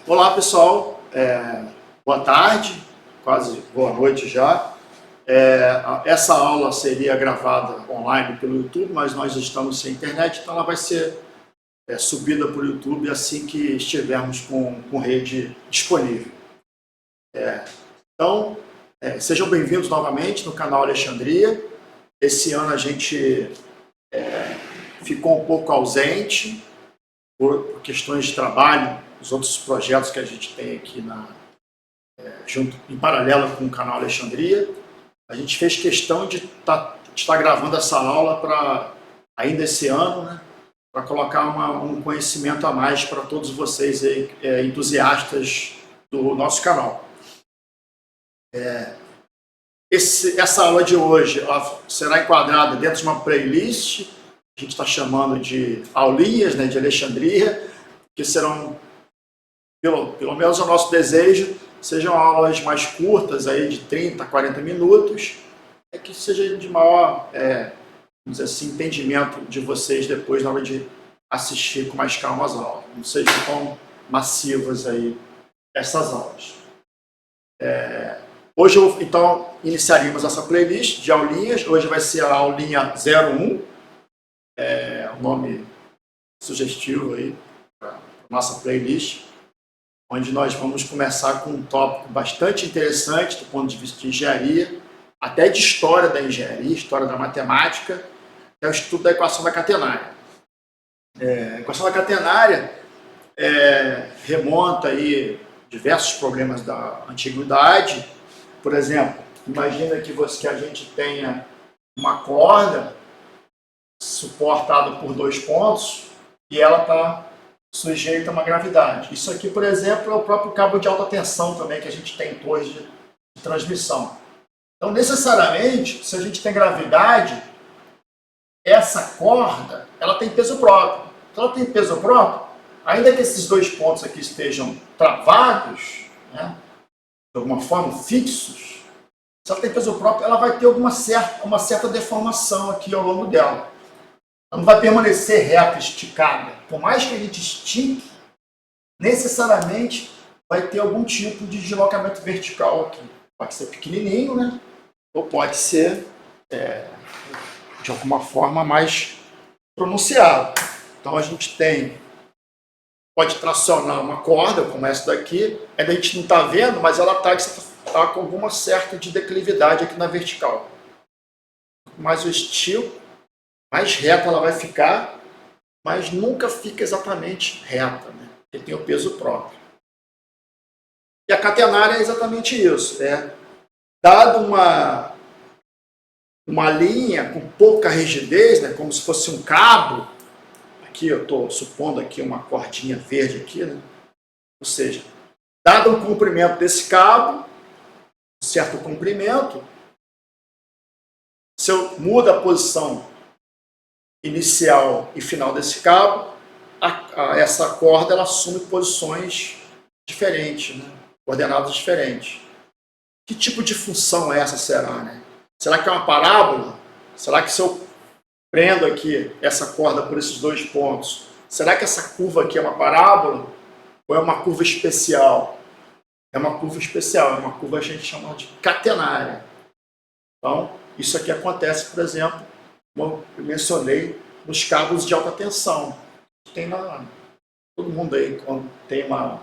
Olá pessoal, boa tarde, quase boa noite já. Essa aula seria gravada online pelo YouTube, mas nós estamos sem internet, então ela vai ser subida para o YouTube assim que estivermos com rede disponível. Então, sejam bem-vindos novamente no canal Alexandria. Esse ano a gente ficou um pouco ausente por questões de trabalho, os outros projetos que a gente tem aqui junto, em paralelo com o canal Alexandria. A gente fez questão de estar gravando essa aula para ainda esse ano, né, para colocar um conhecimento a mais para todos vocês aí, entusiastas do nosso canal. Essa aula de hoje será enquadrada dentro de uma playlist, a gente está chamando de aulinhas, né, de Alexandria, que serão, pelo menos o nosso desejo, sejam aulas mais curtas, aí de 30 a 40 minutos, que seja de maior vamos dizer assim, entendimento de vocês depois na hora de assistir com mais calma as aulas. Não sejam tão massivas aí essas aulas. Hoje, então, iniciaríamos essa playlist de aulinhas. Hoje vai ser a aulinha 01, um nome sugestivo aí para a nossa playlist, onde nós vamos começar com um tópico bastante interessante do ponto de vista de engenharia, até de história da engenharia, história da matemática, que é o estudo da equação da catenária. A equação da catenária remonta aí diversos problemas da antiguidade. Por exemplo, imagina que a gente tenha uma corda suportada por 2 pontos e ela está sujeita a uma gravidade. Isso aqui, por exemplo, é o próprio cabo de alta tensão também que a gente tem em torres de transmissão. Então, necessariamente, se a gente tem gravidade, essa corda ela tem peso próprio. Então, ela tem peso próprio, ainda que esses 2 pontos aqui estejam travados, né, de alguma forma fixos, se ela tem peso próprio, ela vai ter uma certa deformação aqui ao longo dela. Ela não vai permanecer reta, esticada. Por mais que a gente estique, necessariamente vai ter algum tipo de deslocamento vertical aqui. Pode ser pequenininho, né? Ou pode ser, de alguma forma, mais pronunciado. Então a gente pode tracionar uma corda, como essa daqui, ainda a gente não está vendo, mas ela está com alguma certa de declividade aqui na vertical. Mais o estilo, mais reta ela vai ficar, mas nunca fica exatamente reta, né? Porque tem o peso próprio. E a catenária é exatamente isso. Dado uma linha com pouca rigidez, né, como se fosse um cabo, aqui eu estou supondo aqui uma cordinha verde aqui, né? Ou seja, dado o comprimento desse cabo, um certo comprimento, se eu mudo a posição inicial e final desse cabo, essa corda ela assume posições diferentes, né? Coordenadas diferentes. Que tipo de função essa será, né? Será que é uma parábola? Será que se eu prendo aqui essa corda por esses 2 pontos, será que essa curva aqui é uma parábola ou é uma curva especial? É uma curva especial, é uma curva que a gente chama de catenária. Então, isso aqui acontece, por exemplo, como eu mencionei, nos cabos de alta tensão. Todo mundo aí, quando tem uma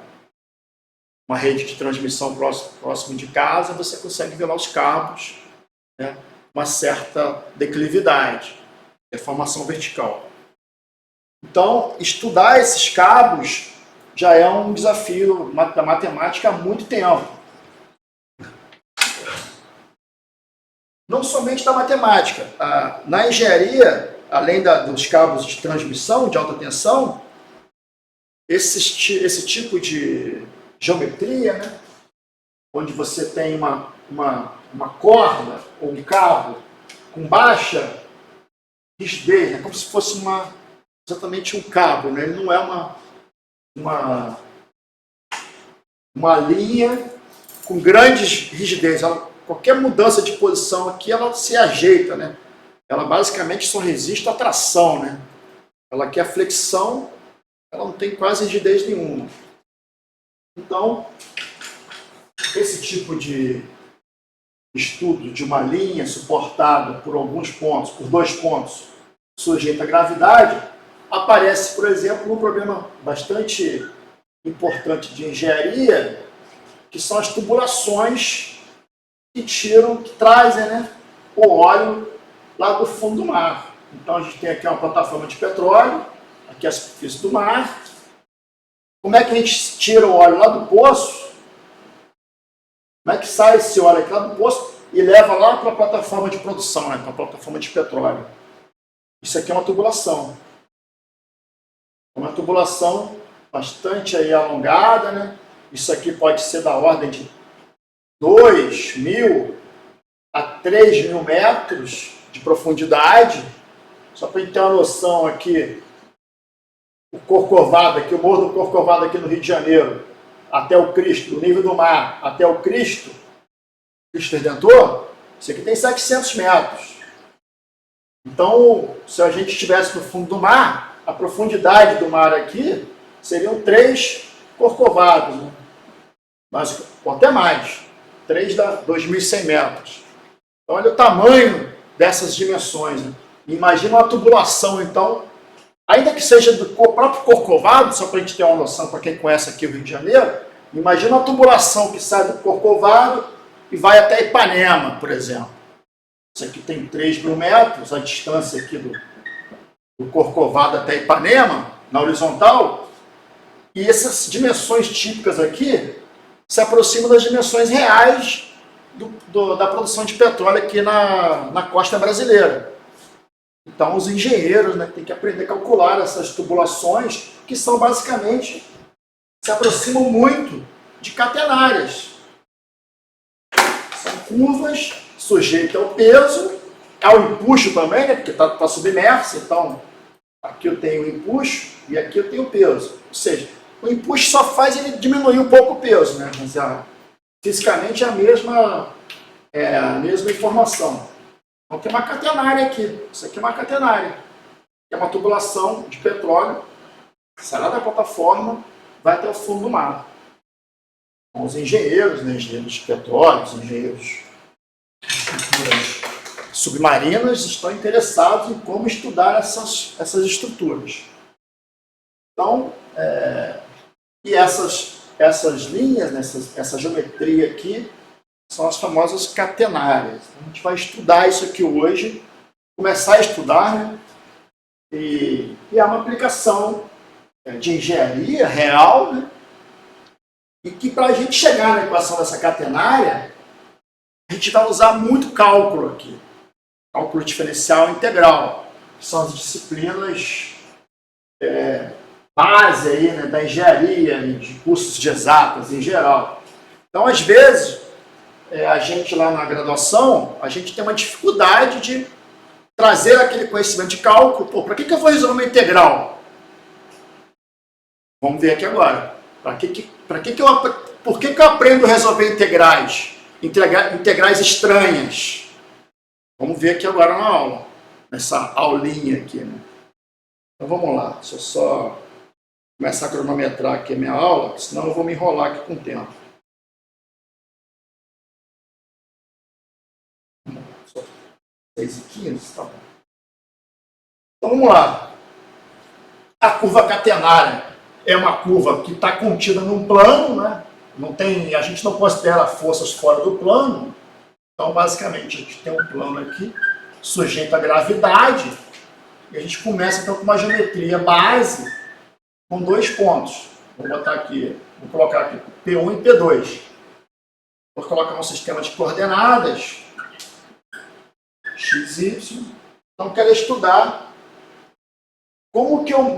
rede de transmissão próximo de casa, você consegue ver lá os cabos, né, uma certa declividade, deformação vertical. Então, estudar esses cabos já é um desafio da matemática há muito tempo. Não somente da matemática. Na engenharia, além dos cabos de transmissão de alta tensão, esse tipo de geometria, né, onde você tem uma corda ou um cabo com baixa rigidez, né, como se fosse exatamente um cabo, né, ele não é uma linha com grandes rigidez. Qualquer mudança de posição aqui, ela se ajeita, né? Ela basicamente só resiste à tração, né? Ela quer flexão, ela não tem quase rigidez nenhuma. Então, esse tipo de estudo de uma linha suportada por alguns pontos, por 2 pontos, sujeita à gravidade, aparece, por exemplo, um problema bastante importante de engenharia, que são as tubulações que trazem, né, o óleo lá do fundo do mar. Então a gente tem aqui uma plataforma de petróleo, aqui a superfície do mar. Como é que a gente tira o óleo lá do poço? Como é que sai esse óleo aqui lá do poço e leva lá para a plataforma de produção, né, para a plataforma de petróleo? Isso aqui é uma tubulação. Uma tubulação bastante aí alongada, né? Isso aqui pode ser da ordem de 2.000 a 3.000 metros de profundidade. Só para a gente ter uma noção aqui, o Corcovado aqui, o Morro do Corcovado aqui no Rio de Janeiro, até o Cristo, do nível do mar até o Cristo Redentor, isso aqui tem 700 metros. Então, se a gente estivesse no fundo do mar, a profundidade do mar aqui seriam 3 Corcovados, né? Mas até mais, 3 dá 2.100 metros. Então, olha o tamanho dessas dimensões, né? Imagina uma tubulação, então, ainda que seja do próprio Corcovado, só para a gente ter uma noção, para quem conhece aqui o Rio de Janeiro, imagina uma tubulação que sai do Corcovado e vai até Ipanema, por exemplo. Isso aqui tem 3.000 metros, a distância aqui do Corcovado até Ipanema, na horizontal, e essas dimensões típicas aqui se aproximam das dimensões reais da produção de petróleo aqui na costa brasileira. Então, os engenheiros, né, têm que aprender a calcular essas tubulações, que são basicamente, se aproximam muito de catenárias. São curvas sujeitas ao peso, ao empuxo também, né, porque está submerso. Então, aqui eu tenho o empuxo e aqui eu tenho o peso. Ou seja, o empuxo só faz ele diminuir um pouco o peso, né? Mas fisicamente é a mesma informação. Então tem uma catenária aqui. Isso aqui é uma catenária. É uma tubulação de petróleo, sai da plataforma, vai até o fundo do mar. Então, os engenheiros, né, engenheiros de petróleo, os engenheiros de estruturas submarinas estão interessados em como estudar essas estruturas. Então, e essas linhas, né, essa geometria aqui, são as famosas catenárias. A gente vai estudar isso aqui hoje, começar a estudar, né? E é uma aplicação de engenharia real, né? E que para a gente chegar na equação dessa catenária, a gente vai usar muito cálculo aqui. Cálculo diferencial integral, que são as disciplinas base aí, né, da engenharia, de cursos de exatas em geral. Então, às vezes, a gente lá na graduação, a gente tem uma dificuldade de trazer aquele conhecimento de cálculo. Pô, para que eu vou resolver uma integral? Vamos ver aqui agora. Por que eu aprendo a resolver integrais? Integrais estranhas. Vamos ver aqui agora na aula. Nessa aulinha aqui, né? Então vamos lá. Deixa eu só começar a cronometrar aqui a minha aula, senão eu vou me enrolar aqui com o tempo. 6h15, tá bom. Então vamos lá. A curva catenária é uma curva que está contida num plano, né? A gente não considera forças fora do plano. Então, basicamente, a gente tem um plano aqui sujeito à gravidade. E a gente começa então com uma geometria base com 2 pontos. Vou botar aqui, vou colocar aqui P1 e P2. Vou colocar um sistema de coordenadas x, y. Então, quero estudar como que eu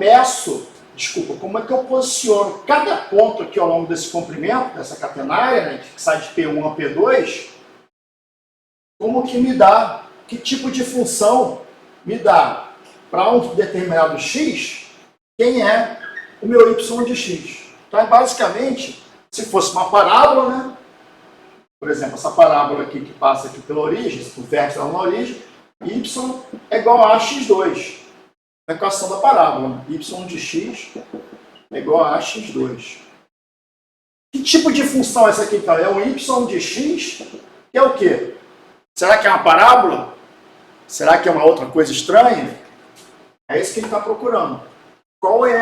como é que eu posiciono cada ponto aqui ao longo desse comprimento, dessa catenária, né, que sai de P1 a P2, como que me dá, que tipo de função me dá para um determinado x, quem é o meu y de x. Então, basicamente, se fosse uma parábola, né, por exemplo, essa parábola aqui que passa aqui pela origem, o vértice lá na origem, y é igual a x2. na equação da parábola. Y de x é igual a x2. Que tipo de função é essa aqui, então? É um y de x, que é o quê? Será que é uma parábola? Será que é uma outra coisa estranha? É isso que ele está procurando. Qual é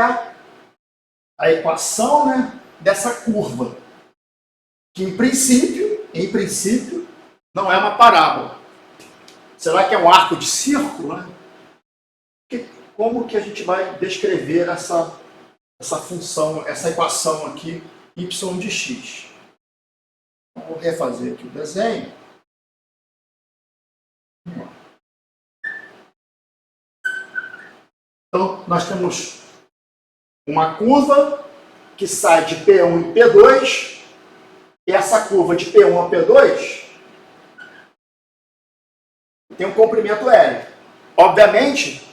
a equação, né, dessa curva? Que em princípio, não é uma parábola. Será que é um arco de círculo, né? Como que a gente vai descrever essa função, essa equação aqui, y de x? Então, vou refazer aqui o desenho. Então, nós temos uma curva que sai de P1 e P2, e essa curva de P1 a P2 tem um comprimento L. Obviamente,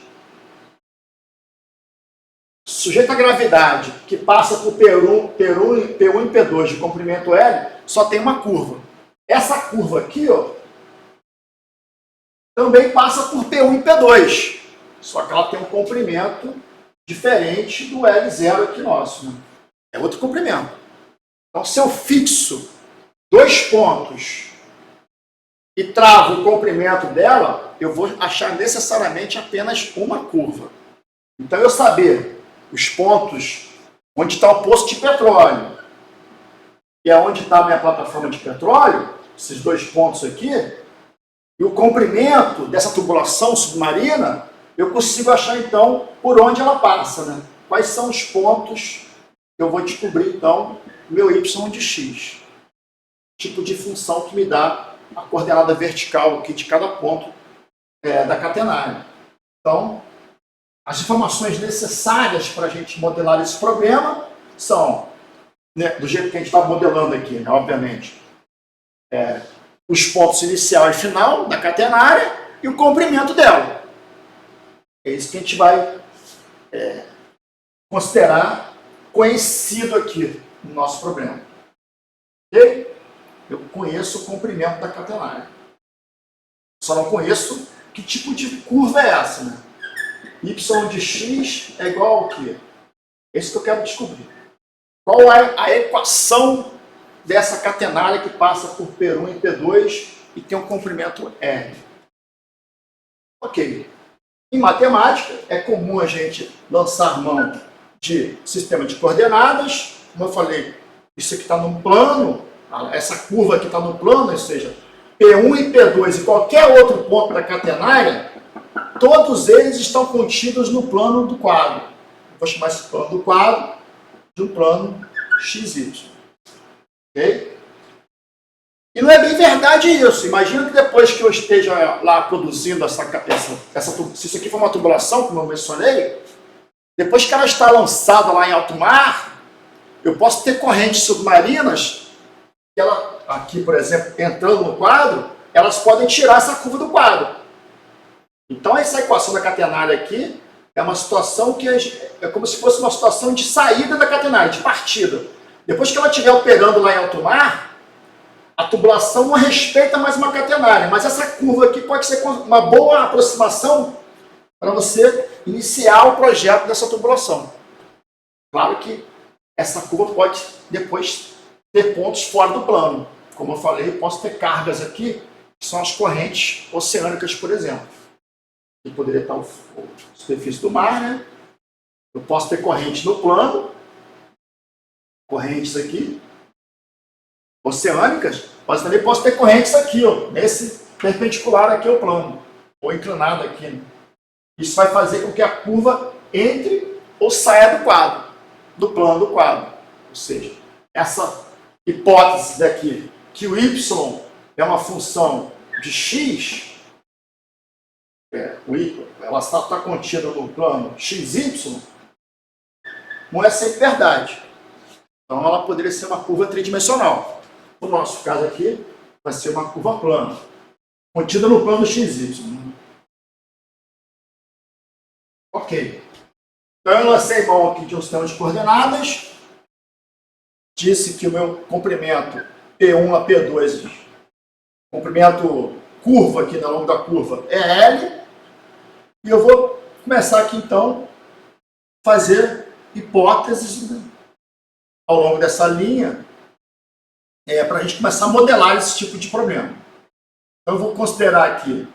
sujeito à gravidade que passa por P1 e P2 de comprimento L, só tem uma curva. Essa curva aqui, ó, também passa por P1 e P2, só que ela tem um comprimento diferente do L0 aqui nosso, né? É outro comprimento. Então, se eu fixo dois pontos e travo o comprimento dela, eu vou achar necessariamente apenas uma curva. Então, eu saber os pontos onde está o poço de petróleo e é onde está a minha plataforma de petróleo, esses dois pontos aqui, e o comprimento dessa tubulação submarina, eu consigo achar, então, por onde ela passa, né? Quais são os pontos que eu vou descobrir, então, meu y de x. Tipo de função que me dá a coordenada vertical aqui de cada ponto da catenária. Então, as informações necessárias para a gente modelar esse problema são, né, do jeito que a gente está modelando aqui, né, obviamente, os pontos inicial e final da catenária e o comprimento dela. É isso que a gente vai considerar conhecido aqui no nosso problema. Ok? Eu conheço o comprimento da catenária. Só não conheço que tipo de curva é essa, né? Y de x é igual ao quê? É isso que eu quero descobrir. Qual é a equação dessa catenária que passa por P1 e P2 e tem um comprimento R? Ok. Em matemática, é comum a gente lançar mão de sistema de coordenadas. Como eu falei, isso aqui está no plano, essa curva aqui está no plano, ou seja, P1 e P2 e qualquer outro ponto da catenária, todos eles estão contidos no plano do quadro. Vou chamar esse plano do quadro de um plano XY. Ok? E não é bem verdade isso. Imagina que depois que eu esteja lá produzindo se isso aqui for uma tubulação, como eu mencionei, depois que ela está lançada lá em alto mar, eu posso ter correntes submarinas, que ela, aqui, por exemplo, entrando no quadro, elas podem tirar essa curva do quadro. Então, essa equação da catenária aqui é uma situação que é como se fosse uma situação de saída da catenária, de partida. Depois que ela estiver operando lá em alto mar, a tubulação não respeita mais uma catenária, mas essa curva aqui pode ser uma boa aproximação para você iniciar o projeto dessa tubulação. Claro que essa curva pode depois ter pontos fora do plano. Como eu falei, eu posso ter cargas aqui, que são as correntes oceânicas, por exemplo. Que poderia estar a superfície do mar, né? Eu posso ter correntes no plano, correntes aqui, oceânicas, mas também posso ter correntes aqui, ó, nesse perpendicular aqui ao plano, ou inclinado aqui. Né? Isso vai fazer com que a curva entre ou saia do quadro, do plano do quadro. Ou seja, essa hipótese daqui, que o y é uma função de x, ela está contida no plano xy, não é sempre verdade. Então ela poderia ser uma curva tridimensional. No nosso caso aqui, vai ser uma curva plana, contida no plano XY. Ok. Então eu lancei mão aqui de um sistema de coordenadas, disse que o meu comprimento P1 a P2, comprimento curva aqui ao longo da curva é L, e eu vou começar aqui, então, fazer hipóteses, né, ao longo dessa linha, para a gente começar a modelar esse tipo de problema. Então, eu vou considerar aqui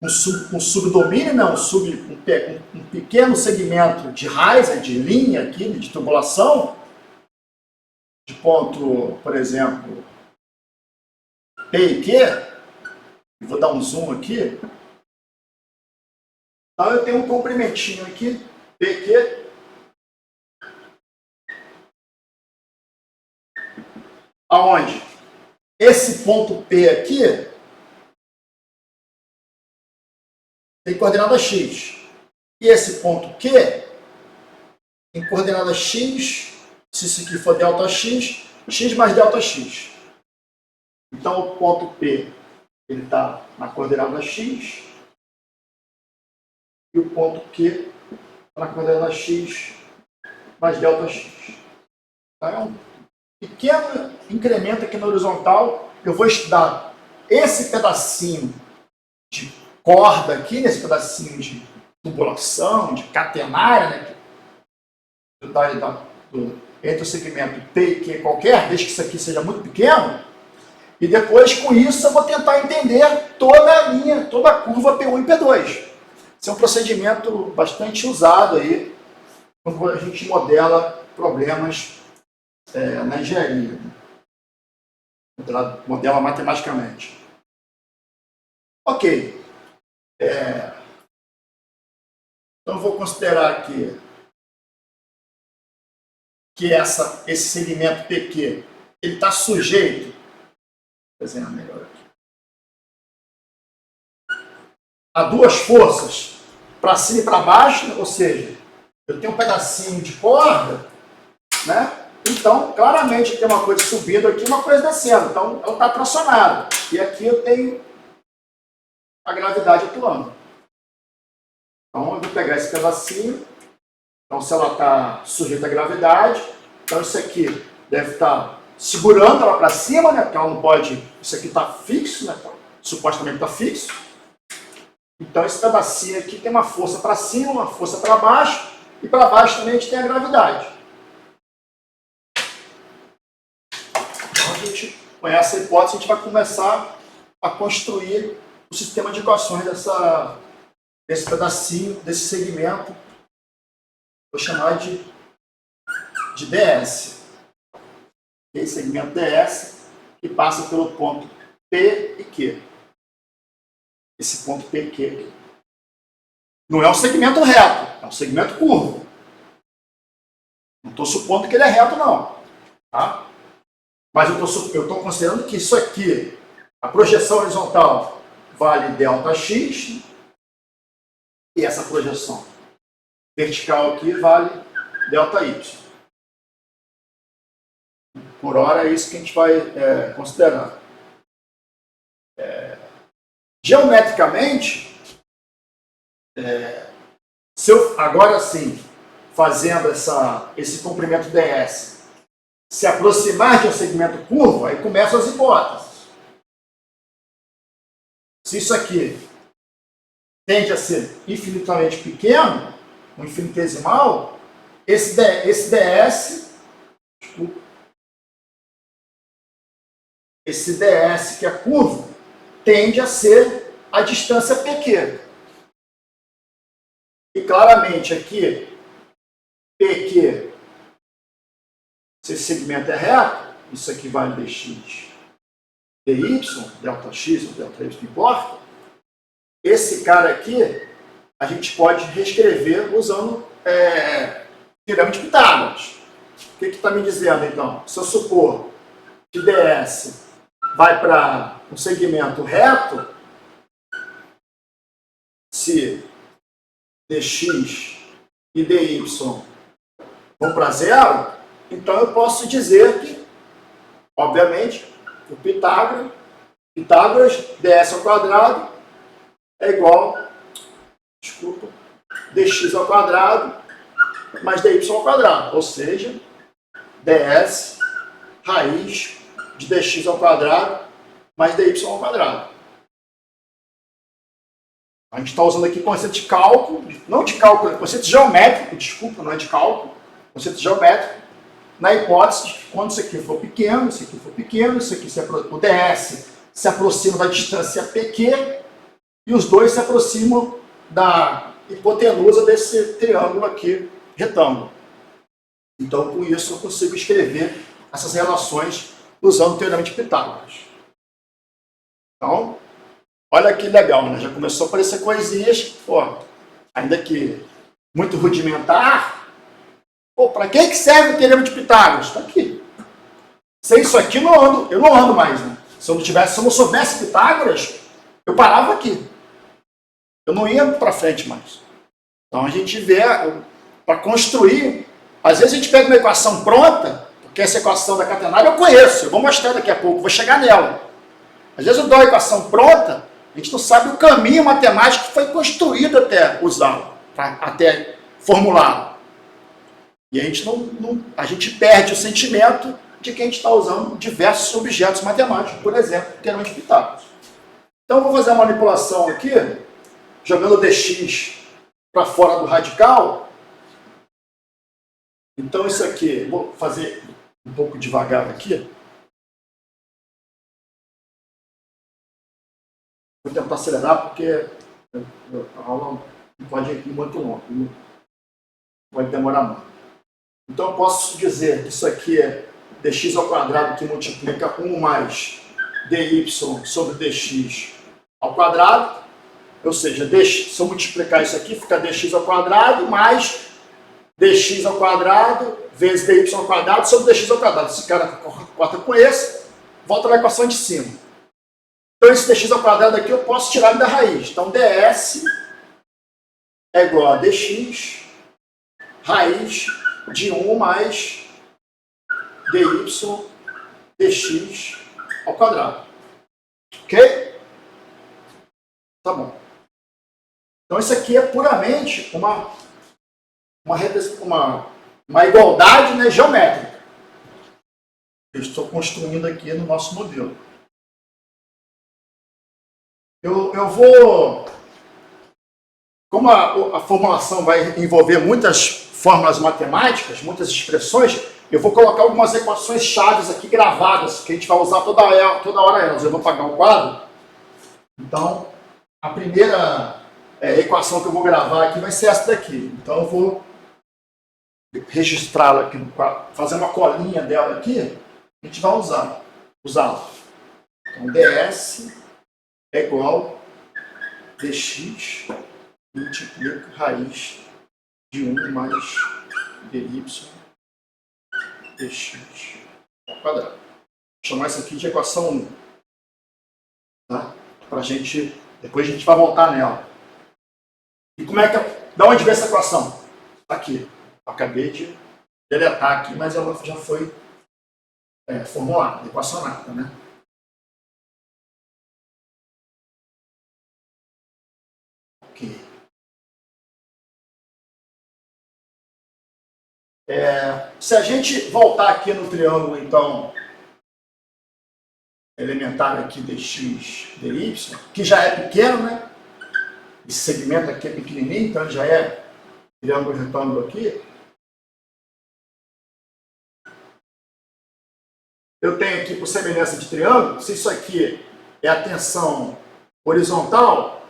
um subdomínio, né, um pequeno segmento de raiz, de linha aqui, de tubulação, de ponto, por exemplo, P e Q. Vou dar um zoom aqui. Então, eu tenho um comprimentinho aqui, PQ, aonde esse ponto P aqui tem coordenada X. E esse ponto Q tem coordenada X, se isso aqui for ΔX, X mais ΔX. Então, o ponto P ele está na coordenada X e o ponto Q está na coordenada X mais ΔX. Então, é um pequeno incremento aqui na horizontal. Eu vou estudar esse pedacinho de corda aqui, nesse pedacinho de tubulação, de catenária, né, entre o segmento P e Q qualquer, desde que isso aqui seja muito pequeno. E depois, com isso, eu vou tentar entender toda a linha, toda a curva P1 e P2. Esse é um procedimento bastante usado aí quando a gente modela problemas na engenharia. Modela matematicamente. Ok. Então, eu vou considerar aqui que esse segmento PQ ele está sujeito, desenhar melhor aqui, a duas forças, para cima e para baixo, ou seja, eu tenho um pedacinho de corda, né? Então, claramente tem uma coisa subindo aqui e uma coisa descendo. Então, ela está tracionada. E aqui eu tenho a gravidade atuando. Então, eu vou pegar esse pedacinho. Então, se ela está sujeita à gravidade, então isso aqui deve estar segurando ela para cima, né? Porque ela não pode... Isso aqui está fixo, né? Então, supostamente está fixo. Então, esse pedacinho aqui tem uma força para cima, uma força para baixo. E para baixo também a gente tem a gravidade. Com essa hipótese, a gente vai começar a construir o sistema de equações desse pedacinho, desse segmento, vou chamar de DS. Esse segmento DS que passa pelo ponto P e Q. Esse ponto P e Q aqui. Não é um segmento reto, é um segmento curvo. Não estou supondo que ele é reto, não. Tá? Mas eu estou considerando que isso aqui, a projeção horizontal, vale ΔX, e essa projeção vertical aqui vale ΔY. Por hora é isso que a gente vai considerar. Geometricamente, se eu agora sim, fazendo esse comprimento DS, se aproximar de um segmento curvo, aí começam as hipóteses. Se isso aqui tende a ser infinitamente pequeno, um infinitesimal, esse DS, esse DS que é curvo, tende a ser a distância PQ. E claramente aqui, PQ, se esse segmento é reto, isso aqui vale dx, dy, ΔX ou ΔY, não importa. Esse cara aqui, a gente pode reescrever usando pirâmide de Pitágoras. O que está me dizendo, então? Se eu supor que ds vai para um segmento reto, se dx e dy vão para zero, então eu posso dizer que, obviamente, o Pitágoras, ds ao quadrado é igual, dx ao quadrado mais dy ao quadrado, ou seja, ds raiz de dx ao quadrado mais dy ao quadrado. A gente está usando aqui conceito de cálculo, não de cálculo, conceito geométrico, desculpa, não é de cálculo, conceito geométrico, na hipótese de que quando isso aqui for pequeno, isso aqui for pequeno, isso aqui o ds se aproxima da distância PQ e os dois se aproximam da hipotenusa desse triângulo aqui, retângulo. Então, com isso, eu consigo escrever essas relações usando o teorema de Pitágoras. Então, olha que legal, né? Já começou a aparecer coisinhas, pô, ainda que muito rudimentar. Pô, para que serve o teorema de Pitágoras? Está aqui. Sem isso aqui, eu não ando mais, né? Se eu não soubesse Pitágoras, eu parava aqui. Eu não ia para frente mais. Então a gente vê, para construir, às vezes a gente pega uma equação pronta, porque essa equação da catenária eu conheço, eu vou mostrar daqui a pouco, vou chegar nela. Às vezes eu dou a equação pronta, a gente não sabe o caminho matemático que foi construído até usá-la, até formulá-la. E a gente perde o sentimento de que a gente está usando diversos objetos matemáticos, por exemplo, o teorema de Pitágoras. Então eu vou fazer uma manipulação aqui, jogando dx para fora do radical. Então isso aqui, vou fazer um pouco devagar aqui. Vou tentar acelerar porque a aula não pode ir muito longa, pode demorar muito. Então eu posso dizer que isso aqui é dx ao quadrado que multiplica 1 mais dy sobre dx ao quadrado. Ou seja, se eu multiplicar isso aqui, fica dx ao quadrado mais dx ao quadrado vezes dy ao quadrado sobre dx ao quadrado. Esse cara corta com esse, volta na equação de cima. Então esse dx ao quadrado aqui eu posso tirar da raiz. Então ds é igual a dx raiz de 1 mais dy dx ao quadrado. Ok? Tá bom. Então isso aqui é puramente uma igualdade, né, geométrica. Eu estou construindo aqui no nosso modelo. Eu vou... Como a formulação vai envolver muitas fórmulas matemáticas, muitas expressões, eu vou colocar algumas equações chaves aqui gravadas, que a gente vai usar toda hora elas. Eu vou apagar o quadro. Então, a primeira equação que eu vou gravar aqui vai ser essa daqui. Então eu vou registrá-la aqui no quadro, fazer uma colinha dela aqui, a gente vai usá-la. Então ds é igual a dx multiplica raiz de 1 mais dy dx ao quadrado. Vou chamar isso aqui de equação 1. Tá? Pra gente, depois a gente vai voltar nela. E como é que da onde vem essa equação? Aqui. Eu acabei de deletar aqui, mas ela já foi formulada, equacionada, né? Ok. Se a gente voltar aqui no triângulo, então, elementar aqui dx dy, que já é pequeno, né? Esse segmento aqui é pequenininho, então já é triângulo retângulo aqui. Eu tenho aqui, por semelhança de triângulo, se isso aqui é a tensão horizontal,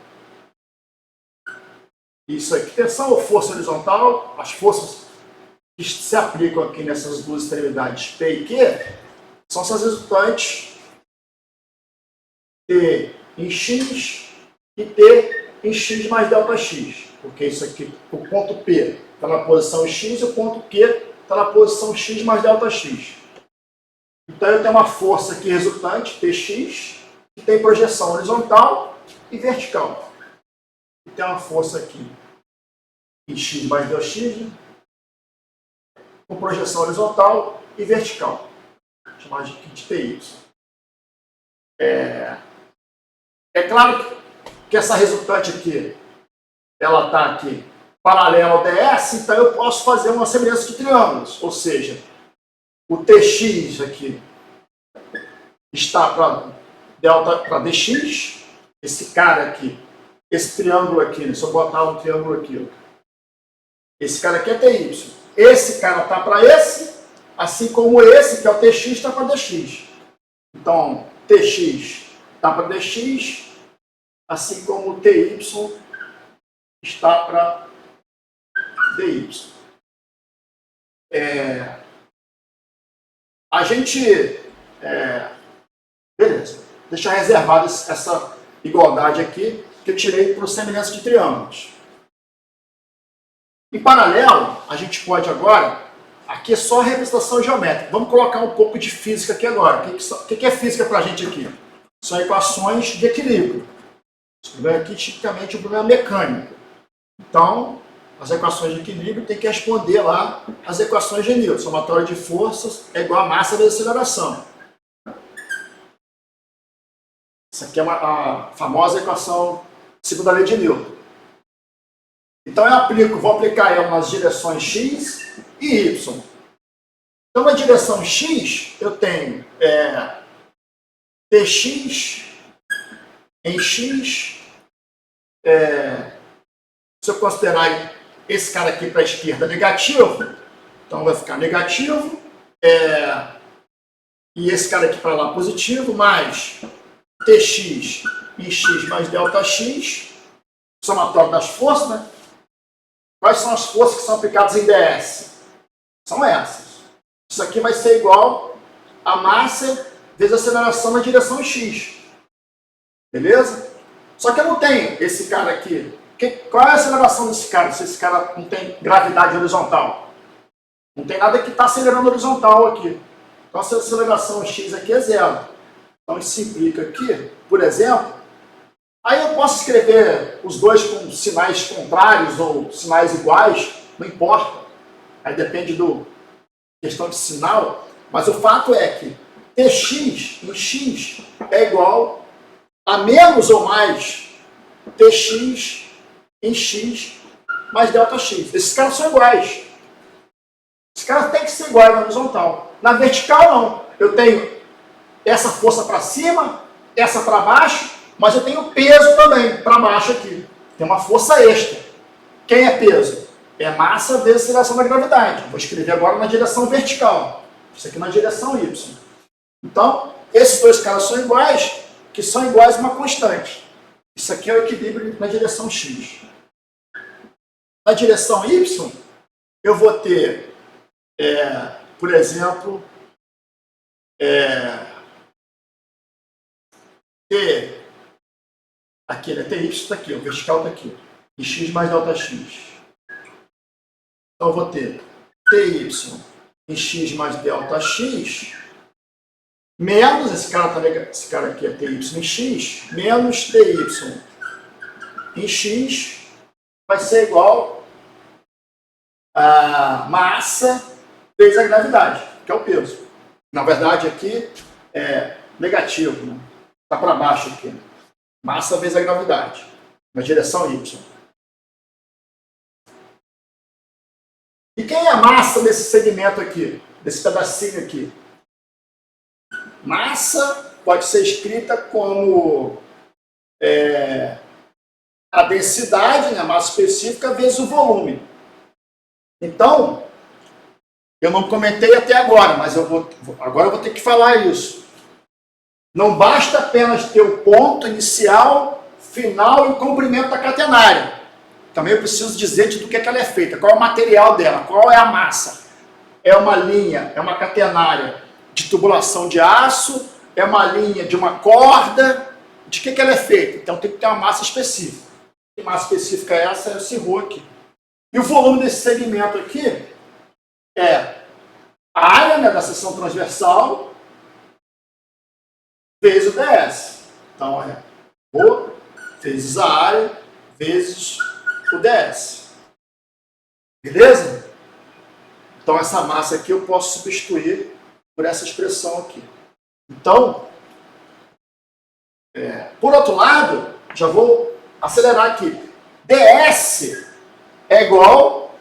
isso aqui, tensão ou força horizontal, as forças que se aplicam aqui nessas duas extremidades P e Q, são essas resultantes T em x e T em x mais ΔX, porque isso aqui, o ponto P está na posição x e o ponto Q está na posição x mais ΔX. Então eu tenho uma força aqui resultante, Tx, que tem projeção horizontal e vertical. E tem uma força aqui em x mais ΔX, né? Com projeção horizontal e vertical. Vou chamar de Ty. É claro que essa resultante aqui, ela está aqui paralela ao ds, então eu posso fazer uma semelhança de triângulos, ou seja, o Tx aqui está para dx, esse cara aqui, esse triângulo aqui, né? Se eu botar um triângulo aqui, ó. Esse cara aqui é TY. Esse cara está para esse, assim como esse, que é o TX, está para DX. Então, TX está para DX, assim como o TY está para DY. A gente... beleza. Deixa reservado essa igualdade aqui, que eu tirei para semelhança de triângulos. Em paralelo, a gente pode agora... Aqui é só a representação geométrica. Vamos colocar um pouco de física aqui agora. O que é física para a gente aqui? São equações de equilíbrio. Escrever aqui, tipicamente, o problema mecânico. Então, as equações de equilíbrio tem que responder lá as equações de Newton. Somatória de forças é igual a massa vezes aceleração. Essa aqui é a famosa equação segunda lei de Newton. Então, vou aplicar ela nas direções x e y. Então, na direção x, eu tenho tx em x. Se eu considerar esse cara aqui para a esquerda negativo, então vai ficar negativo. E esse cara aqui para lá positivo, mais tx em x mais delta x, somatório das forças, né? Quais são as forças que são aplicadas em ds? São essas. Isso aqui vai ser igual a massa vezes a aceleração na direção x. Beleza? Só que eu não tenho esse cara aqui. Qual é a aceleração desse cara, se esse cara não tem gravidade horizontal? Não tem nada que está acelerando horizontal aqui. Então, a aceleração x aqui é zero. Então, isso implica aqui, por exemplo, aí eu posso escrever os dois com sinais contrários ou sinais iguais, não importa. Aí depende do questão de sinal, mas o fato é que tx em x é igual a menos ou mais tx em x mais delta x. Esses caras são iguais. Esses caras têm que ser iguais na horizontal. Na vertical, não. Eu tenho essa força para cima, essa para baixo, mas eu tenho peso também para baixo aqui. Tem uma força extra. Quem é peso? É massa vezes aceleração da gravidade. Vou escrever agora na direção vertical. Isso aqui na direção y. Então, esses dois caras são iguais, que são iguais a uma constante. Isso aqui é o equilíbrio na direção x. Na direção y, eu vou ter, por exemplo, T, aqui, né? Ty está aqui, o vertical está aqui. E x mais delta x. Então, eu vou ter Ty em x mais delta x, menos, esse cara aqui é Ty em x, menos Ty em x, vai ser igual a massa vezes a gravidade, que é o peso. Na verdade, aqui é negativo, né? Está para baixo aqui. Massa vezes a gravidade, na direção y. E quem é a massa desse segmento aqui, desse pedacinho aqui? Massa pode ser escrita como a densidade, né, a massa específica, vezes o volume. Então, eu não comentei até agora, mas agora eu vou ter que falar isso. Não basta apenas ter o ponto inicial, final e o comprimento da catenária. Também eu preciso dizer do que ela é feita, qual é o material dela, qual é a massa. É uma linha, é uma catenária de tubulação de aço, é uma linha de uma corda, de que ela é feita? Então tem que ter uma massa específica. Que massa específica é essa? É esse ρ aqui. E o volume desse segmento aqui é a área, né, da seção transversal vezes o ds. Então é ρ vezes a área vezes o ds. Beleza? Então essa massa aqui eu posso substituir por essa expressão aqui. Então, por outro lado, já vou acelerar aqui. ds é igual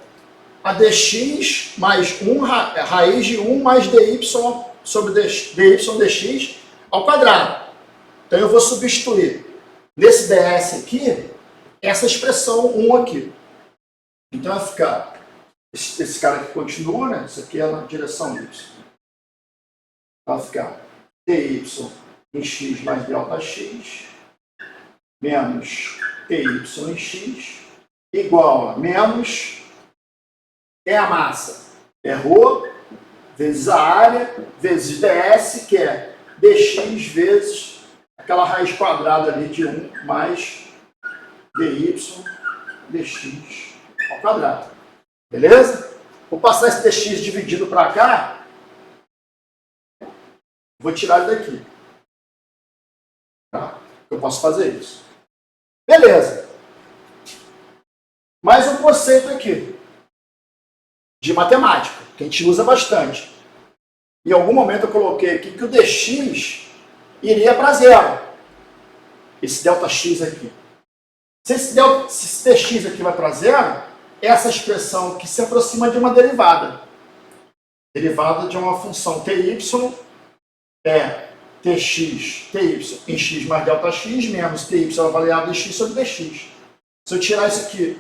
a dx mais 1, raiz de 1 mais dy sobre dy dx ao quadrado. Então eu vou substituir nesse ds aqui, essa expressão 1 aqui. Então vai ficar, esse cara aqui continua, né? Isso aqui é na direção y. Vai ficar ty em x mais delta x menos ty em x igual a menos, é a massa, é ρ vezes a área vezes ds, que é dx vezes aquela raiz quadrada ali de 1 mais dy dx ao quadrado. Beleza? Vou passar esse dx dividido para cá. Vou tirar ele daqui. Tá? Eu posso fazer isso. Beleza. Mais um conceito aqui de matemática, que a gente usa bastante. Em algum momento eu coloquei aqui que o dx iria para zero. Esse ΔX aqui. Se esse dx aqui vai para zero, essa expressão que se aproxima de uma derivada. Derivada de uma função ty é tx, ty em x mais ΔX menos ty avaliado em x sobre dx. Se eu tirar isso aqui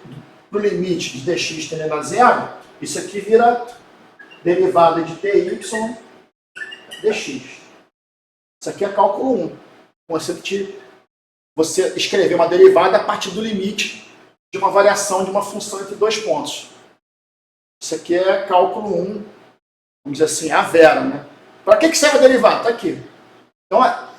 do limite de dx tendendo a zero, isso aqui vira derivada de ty dx. Isso aqui é cálculo 1. Conceito de você escrever uma derivada a partir do limite de uma variação de uma função entre dois pontos. Isso aqui é cálculo 1, vamos dizer assim, a vera, né? Para que serve a derivada? Está aqui. Então, a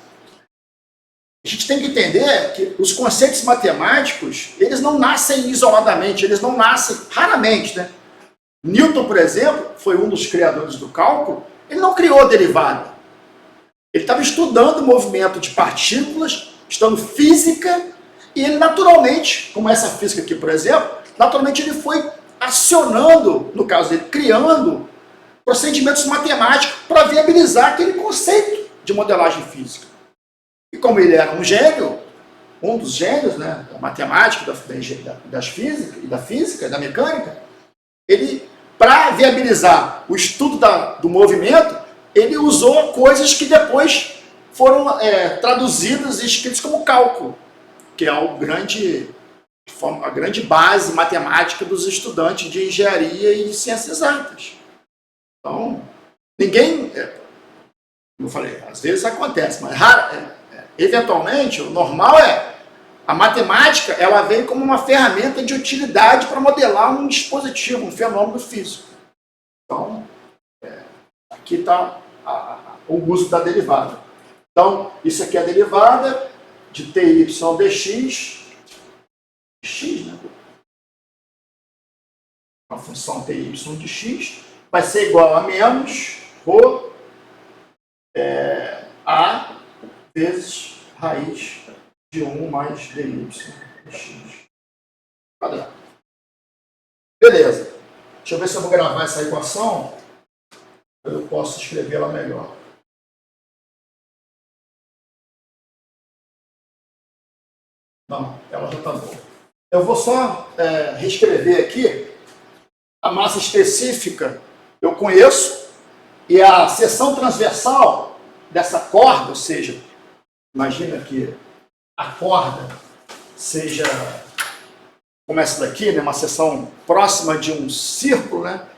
gente tem que entender que os conceitos matemáticos, eles não nascem isoladamente, eles não nascem raramente, né? Newton, por exemplo, foi um dos criadores do cálculo, ele não criou a derivada. Ele estava estudando o movimento de partículas, estudando física, e ele naturalmente, como essa física aqui, por exemplo, naturalmente ele foi acionando, no caso dele, criando procedimentos matemáticos para viabilizar aquele conceito de modelagem física. E como ele era um gênio, um dos gênios, né, da matemática, das física, e da física, da mecânica, ele, para viabilizar o estudo do movimento, ele usou coisas que depois foram traduzidas e escritas como cálculo, que é a grande base matemática dos estudantes de engenharia e de ciências exatas. Então, ninguém, como eu falei, às vezes acontece, mas eventualmente, o normal a matemática, ela vem como uma ferramenta de utilidade para modelar um dispositivo, um fenômeno físico. Então, aqui está o uso da derivada. Então, isso aqui é a derivada de ty dx, x, né? A função ty de x vai ser igual a menos ρ a vezes raiz de 1 mais dy dx quadrado. Beleza. Deixa eu ver se eu vou gravar essa equação. Eu posso escrevê-la melhor. Não, ela já está boa. Eu vou só reescrever aqui a massa específica. Eu conheço, e a seção transversal dessa corda, ou seja, imagina que a corda seja, como essa daqui, né, uma seção próxima de um círculo, né?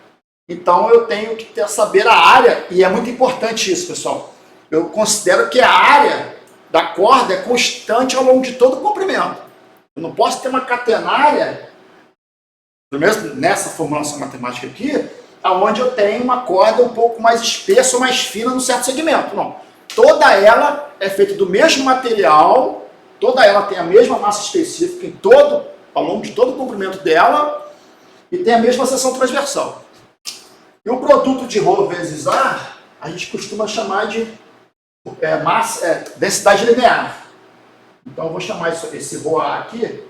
Então eu tenho que saber a área, e é muito importante isso, pessoal. Eu considero que a área da corda é constante ao longo de todo o comprimento. Eu não posso ter uma catenária, pelo menos nessa formulação matemática aqui, onde eu tenho uma corda um pouco mais espessa ou mais fina num certo segmento. Não. Toda ela é feita do mesmo material, toda ela tem a mesma massa específica ao longo de todo o comprimento dela, e tem a mesma seção transversal. E o produto de ρ vezes a gente costuma chamar de densidade linear. Então eu vou chamar esse ρA aqui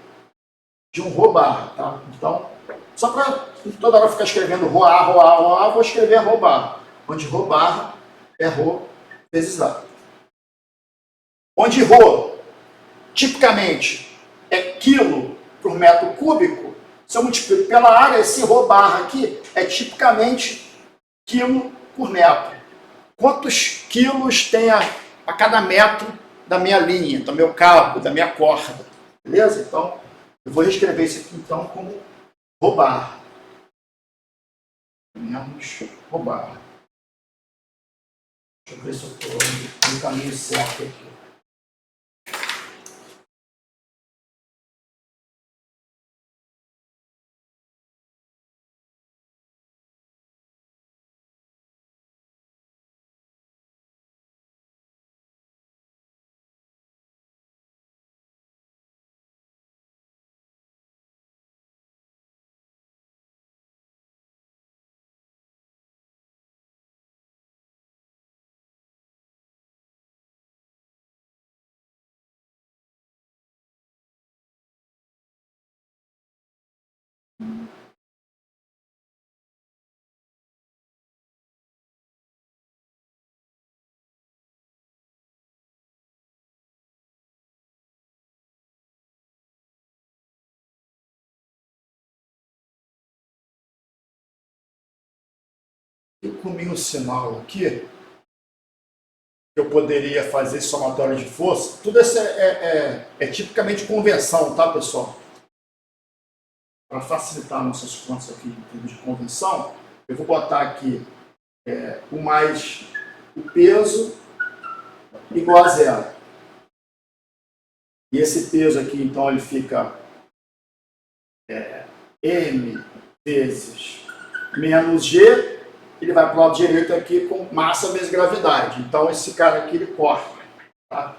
de um ρ barra, tá? Então, só para toda hora ficar escrevendo ρA, vou escrever ρ barra, onde ρ barra é ρ vezes A. Onde ρ, tipicamente, é quilo por metro cúbico, se eu multiplico pela área, esse ρ barra aqui é tipicamente quilo por metro. Quantos quilos tem a cada metro da minha linha, do meu cabo, da minha corda? Beleza? Então, Eu vou reescrever isso aqui então como roubar. Menos roubar. Deixa eu ver se eu estou no caminho certo aqui. Eu comi um sinal aqui, eu poderia fazer somatório de força. Tudo isso é tipicamente conversão, tá, pessoal? Para facilitar nossas contas aqui em termos de conversão, eu vou botar aqui o mais o peso igual a zero. E esse peso aqui, então, ele fica M vezes menos G. Ele vai para o lado direito aqui com massa vezes gravidade. Então, esse cara aqui, ele corta. Tá?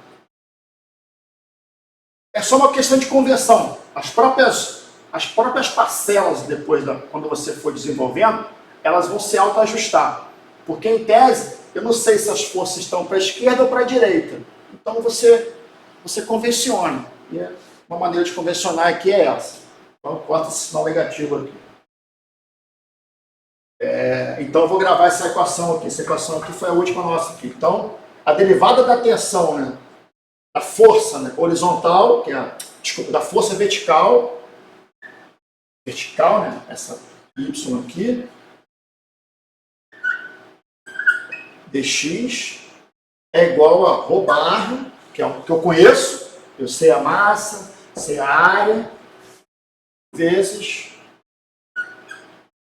É só uma questão de conversão. As próprias parcelas, depois, quando você for desenvolvendo, elas vão se autoajustar. Porque, em tese, eu não sei se as forças estão para a esquerda ou para a direita. Então, você convenciona. E uma maneira de convencionar aqui é essa. Então, corta esse sinal negativo aqui. Então eu vou gravar essa equação aqui. Essa equação aqui foi a última nossa aqui. Então, a derivada da tensão, né, da força, né, horizontal, da força vertical, né, essa Y aqui, dx, é igual a ρ, que é o que eu conheço, eu sei a massa, sei a área, vezes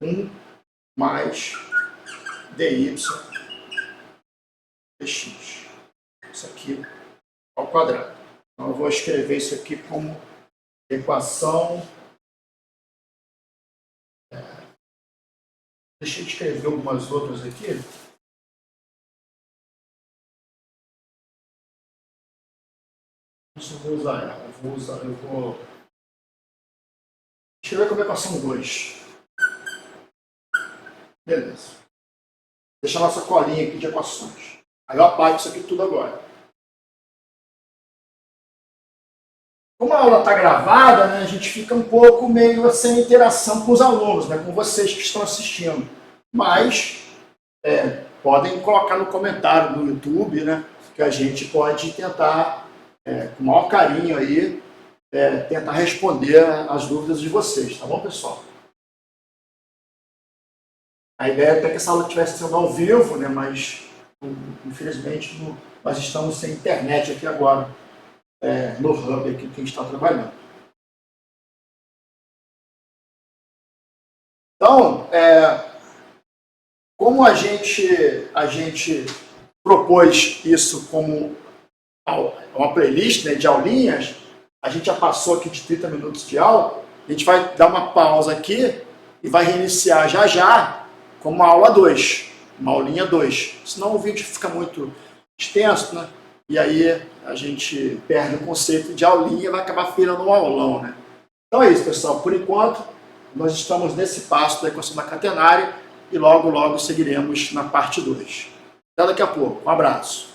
1 mais dy dx. Isso aqui ao quadrado. Então eu vou escrever isso aqui como equação. Deixa eu escrever algumas outras aqui. Isso eu vou usar ela. Eu vou escrever como equação 2. Beleza. Deixa a nossa colinha aqui de equações. Aí eu apago isso aqui tudo agora. Como a aula está gravada, né, a gente fica um pouco meio sem interação com os alunos, né, com vocês que estão assistindo. Mas podem colocar no comentário do YouTube, né, que a gente pode tentar, com o maior carinho aí, tentar responder as dúvidas de vocês, tá bom, pessoal? A ideia é até que essa aula estivesse sendo ao vivo, né, mas infelizmente nós estamos sem internet aqui agora, no hub aqui que a gente está trabalhando. Então, como a gente propôs isso como uma playlist, né, de aulinhas, a gente já passou aqui de 30 minutos de aula, a gente vai dar uma pausa aqui e vai reiniciar já como uma aula 2, uma aulinha 2. Senão o vídeo fica muito extenso, né? E aí a gente perde o conceito de aulinha e vai acabar virando um aulão, né? Então é isso, pessoal. Por enquanto, nós estamos nesse passo da equação da catenária e logo seguiremos na parte 2. Até daqui a pouco. Um abraço.